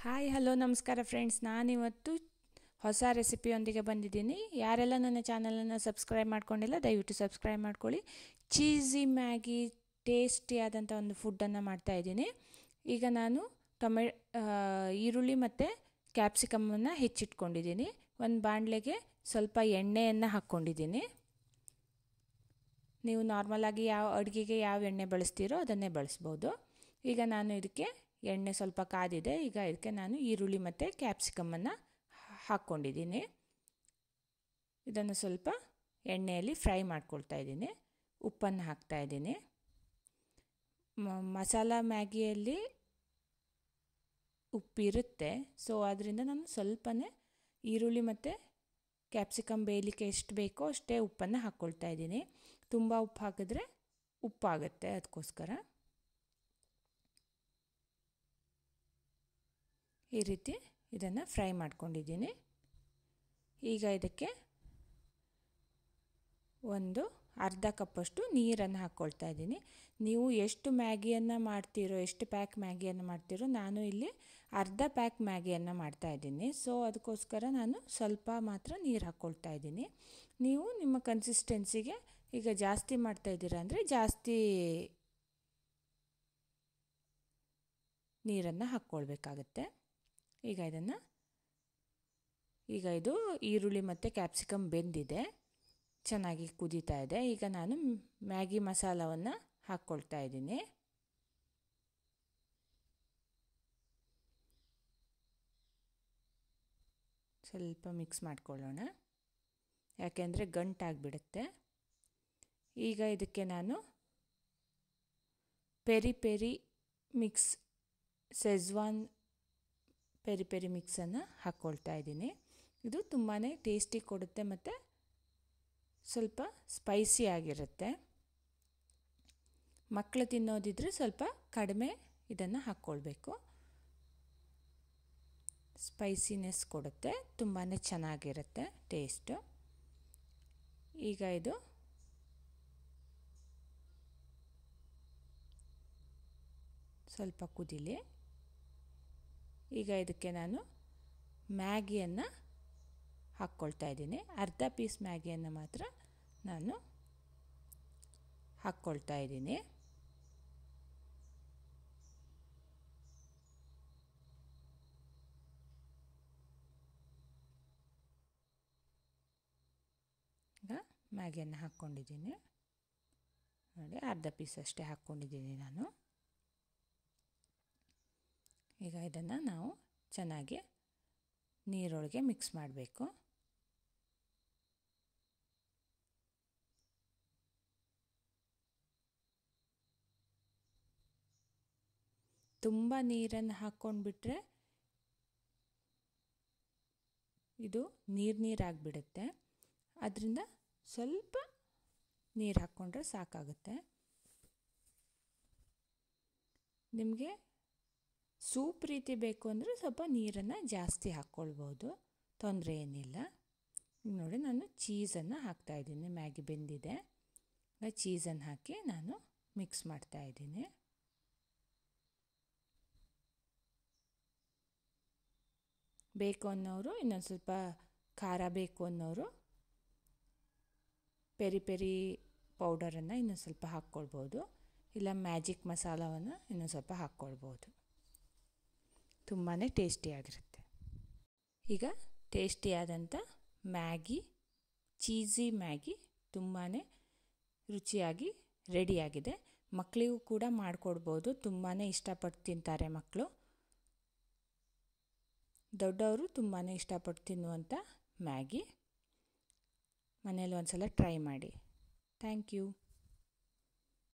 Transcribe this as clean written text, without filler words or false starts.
Hi hello ನಮಸ್ಕಾರ friends, ನಾನಿವತ್ತು ಹೊಸ ರೆಸಿಪಿಯೊಂದಿಗೆ ಬಂದಿದ್ದೀನಿ. ಯಾರೆಲ್ಲ ನನ್ನ ಚಾನಲನ್ನು ಸಬ್ಸ್ಕ್ರೈಬ್ ಮಾಡ್ಕೊಂಡಿಲ್ಲ ದಯವಿಟ್ಟು ಸಬ್ಸ್ಕ್ರೈಬ್ ಮಾಡ್ಕೊಳ್ಳಿ. ಚೀಸಿ ಮ್ಯಾಗಿ ಟೇಸ್ಟಿಯಾದಂಥ ಒಂದು ಫುಡ್ಡನ್ನು ಮಾಡ್ತಾಯಿದ್ದೀನಿ. ಈಗ ನಾನು ಈರುಳ್ಳಿ ಮತ್ತು ಕ್ಯಾಪ್ಸಿಕಮನ್ನು ಹೆಚ್ಚಿಟ್ಕೊಂಡಿದ್ದೀನಿ. ಒಂದು ಬಾಣಲೆಗೆ ಸ್ವಲ್ಪ ಎಣ್ಣೆಯನ್ನು ಹಾಕ್ಕೊಂಡಿದ್ದೀನಿ. ನೀವು ನಾರ್ಮಲಾಗಿ ಯಾವ ಅಡುಗೆಗೆ ಯಾವ ಎಣ್ಣೆ ಬಳಸ್ತೀರೋ ಅದನ್ನೇ ಬಳಸ್ಬೋದು. ಈಗ ನಾನು ಇದಕ್ಕೆ ಎಣ್ಣೆ ಸ್ವಲ್ಪ ಕಾದಿದೆ. ಈಗ ಇದಕ್ಕೆ ನಾನು ಈರುಳ್ಳಿ ಮತ್ತು ಕ್ಯಾಪ್ಸಿಕಮನ್ನು ಹಾಕ್ಕೊಂಡಿದ್ದೀನಿ. ಇದನ್ನು ಸ್ವಲ್ಪ ಎಣ್ಣೆಯಲ್ಲಿ ಫ್ರೈ ಮಾಡ್ಕೊಳ್ತಾ ಇದ್ದೀನಿ. ಉಪ್ಪನ್ನು ಹಾಕ್ತಾಯಿದ್ದೀನಿ. ಮಸಾಲ ಮ್ಯಾಗಿಯಲ್ಲಿ ಉಪ್ಪಿರುತ್ತೆ, ಸೊ ಅದರಿಂದ ನಾನು ಸ್ವಲ್ಪನೇ ಈರುಳ್ಳಿ ಮತ್ತು ಕ್ಯಾಪ್ಸಿಕಮ್ ಬೇಯಲಿಕ್ಕೆ ಎಷ್ಟು ಬೇಕೋ ಅಷ್ಟೇ ಉಪ್ಪನ್ನು ಹಾಕ್ಕೊಳ್ತಾ ಇದ್ದೀನಿ. ತುಂಬ ಉಪ್ಪು ಹಾಕಿದ್ರೆ ಉಪ್ಪಾಗುತ್ತೆ, ಅದಕ್ಕೋಸ್ಕರ ಈ ರೀತಿ ಇದನ್ನು ಫ್ರೈ ಮಾಡ್ಕೊಂಡಿದ್ದೀನಿ. ಈಗ ಇದಕ್ಕೆ ಒಂದು ಅರ್ಧ ಕಪ್ಪಷ್ಟು ನೀರನ್ನು ಹಾಕ್ಕೊಳ್ತಾ ಇದ್ದೀನಿ. ನೀವು ಎಷ್ಟು ಮ್ಯಾಗಿಯನ್ನು ಮಾಡ್ತೀರೋ, ಎಷ್ಟು ಪ್ಯಾಕ್ ಮ್ಯಾಗಿಯನ್ನು ಮಾಡ್ತೀರೋ, ನಾನು ಇಲ್ಲಿ ಅರ್ಧ ಪ್ಯಾಕ್ ಮ್ಯಾಗಿಯನ್ನು ಮಾಡ್ತಾಯಿದ್ದೀನಿ. ಸೊ ಅದಕ್ಕೋಸ್ಕರ ನಾನು ಸ್ವಲ್ಪ ಮಾತ್ರ ನೀರು ಹಾಕ್ಕೊಳ್ತಾ ಇದ್ದೀನಿ. ನೀವು ನಿಮ್ಮ ಕನ್ಸಿಸ್ಟೆನ್ಸಿಗೆ ಈಗ ಜಾಸ್ತಿ ಮಾಡ್ತಾಯಿದ್ದೀರಾ ಅಂದರೆ ಜಾಸ್ತಿ ನೀರನ್ನು ಹಾಕ್ಕೊಳ್ಬೇಕಾಗತ್ತೆ. ಈಗ ಇದು ಈರುಳ್ಳಿ ಮತ್ತು ಕ್ಯಾಪ್ಸಿಕಮ್ ಬೆಂದಿದೆ, ಚೆನ್ನಾಗಿ ಕುದೀತಾ ಇದೆ. ಈಗ ನಾನು ಮ್ಯಾಗಿ ಮಸಾಲವನ್ನು ಹಾಕ್ಕೊಳ್ತಾ ಇದ್ದೀನಿ. ಸ್ವಲ್ಪ ಮಿಕ್ಸ್ ಮಾಡ್ಕೊಳ್ಳೋಣ, ಯಾಕೆಂದರೆ ಗಂಟಾಗಿಬಿಡುತ್ತೆ. ಈಗ ಇದಕ್ಕೆ ನಾನು peri peri mix, schezwan peri peri ಮಿಕ್ಸನ್ನು ಹಾಕ್ಕೊಳ್ತಾ ಇದ್ದೀನಿ. ಇದು ತುಂಬಾ ಟೇಸ್ಟಿ ಕೊಡುತ್ತೆ ಮತ್ತು ಸ್ವಲ್ಪ ಸ್ಪೈಸಿ ಆಗಿರುತ್ತೆ. ಮಕ್ಕಳು ತಿನ್ನೋದಿದ್ರೆ ಸ್ವಲ್ಪ ಕಡಿಮೆ ಇದನ್ನು ಹಾಕ್ಕೊಳ್ಬೇಕು. ಸ್ಪೈಸಿನೆಸ್ ಕೊಡುತ್ತೆ, ತುಂಬಾ ಚೆನ್ನಾಗಿರುತ್ತೆ ಟೇಸ್ಟು. ಈಗ ಇದು ಸ್ವಲ್ಪ ಕುದೀಲಿ. ಈಗ ಇದಕ್ಕೆ ನಾನು ಮ್ಯಾಗಿಯನ್ನು ಹಾಕ್ಕೊಳ್ತಾ ಇದ್ದೀನಿ. ಅರ್ಧ ಪೀಸ್ ಮ್ಯಾಗಿಯನ್ನು ಮಾತ್ರ ನಾನು ಹಾಕ್ಕೊಳ್ತಾ ಇದ್ದೀನಿ. ಈಗ ಮ್ಯಾಗಿಯನ್ನು ಹಾಕ್ಕೊಂಡಿದ್ದೀನಿ ನೋಡಿ, ಅರ್ಧ ಪೀಸ್ ಅಷ್ಟೇ ಹಾಕ್ಕೊಂಡಿದ್ದೀನಿ ನಾನು. ಈಗ ಇದನ್ನು ನಾವು ಚೆನ್ನಾಗಿ ನೀರೊಳಗೆ ಮಿಕ್ಸ್ ಮಾಡಬೇಕು. ತುಂಬ ನೀರನ್ನು ಹಾಕ್ಕೊಂಡ್ಬಿಟ್ರೆ ಇದು ನೀರಾಗಿಬಿಡುತ್ತೆ. ಅದರಿಂದ ಸ್ವಲ್ಪ ನೀರು ಹಾಕ್ಕೊಂಡ್ರೆ ಸಾಕಾಗುತ್ತೆ. ನಿಮಗೆ ಸೂಪ್ ರೀತಿ ಬೇಕು ಅಂದರೆ ಸ್ವಲ್ಪ ನೀರನ್ನು ಜಾಸ್ತಿ ಹಾಕ್ಕೊಳ್ಬೋದು, ತೊಂದರೆ ಏನಿಲ್ಲ. ನೋಡಿ, ನಾನು ಚೀಸನ್ನು ಹಾಕ್ತಾಯಿದ್ದೀನಿ. ಮ್ಯಾಗಿ ಬೆಂದಿದೆ, ಚೀಸನ್ನು ಹಾಕಿ ನಾನು ಮಿಕ್ಸ್ ಮಾಡ್ತಾಯಿದ್ದೀನಿ. ಬೇಕು ಅನ್ನೋರು, ಇನ್ನೊಂದು ಸ್ವಲ್ಪ ಖಾರ ಬೇಕು ಅನ್ನೋರು ಪೆರಿ ಪೆರಿ ಪೌಡರನ್ನು ಇನ್ನೊಂದು ಸ್ವಲ್ಪ ಹಾಕ್ಕೊಳ್ಬೋದು, ಇಲ್ಲ ಮ್ಯಾಜಿಕ್ ಮಸಾಲವನ್ನು ಇನ್ನೊಂದು ಸ್ವಲ್ಪ ಹಾಕ್ಕೊಳ್ಬೋದು. ತುಂಬಾ ಟೇಸ್ಟಿಯಾಗಿರುತ್ತೆ. ಈಗ ಟೇಸ್ಟಿಯಾದಂಥ ಮ್ಯಾಗಿ, ಚೀಸಿ ಮ್ಯಾಗಿ ತುಂಬಾ ರುಚಿಯಾಗಿ ರೆಡಿಯಾಗಿದೆ. ಮಕ್ಕಳಿಗೂ ಕೂಡ ಮಾಡಿಕೊಡ್ಬೋದು, ತುಂಬಾ ಇಷ್ಟಪಟ್ಟು ತಿಂತಾರೆ ಮಕ್ಕಳು. ದೊಡ್ಡವರು ತುಂಬಾ ಇಷ್ಟಪಟ್ಟು ತಿನ್ನುವಂಥ ಮ್ಯಾಗಿ. ಮನೇಲಿ ಒಂದು ಸಲ ಟ್ರೈ ಮಾಡಿ. Thank you.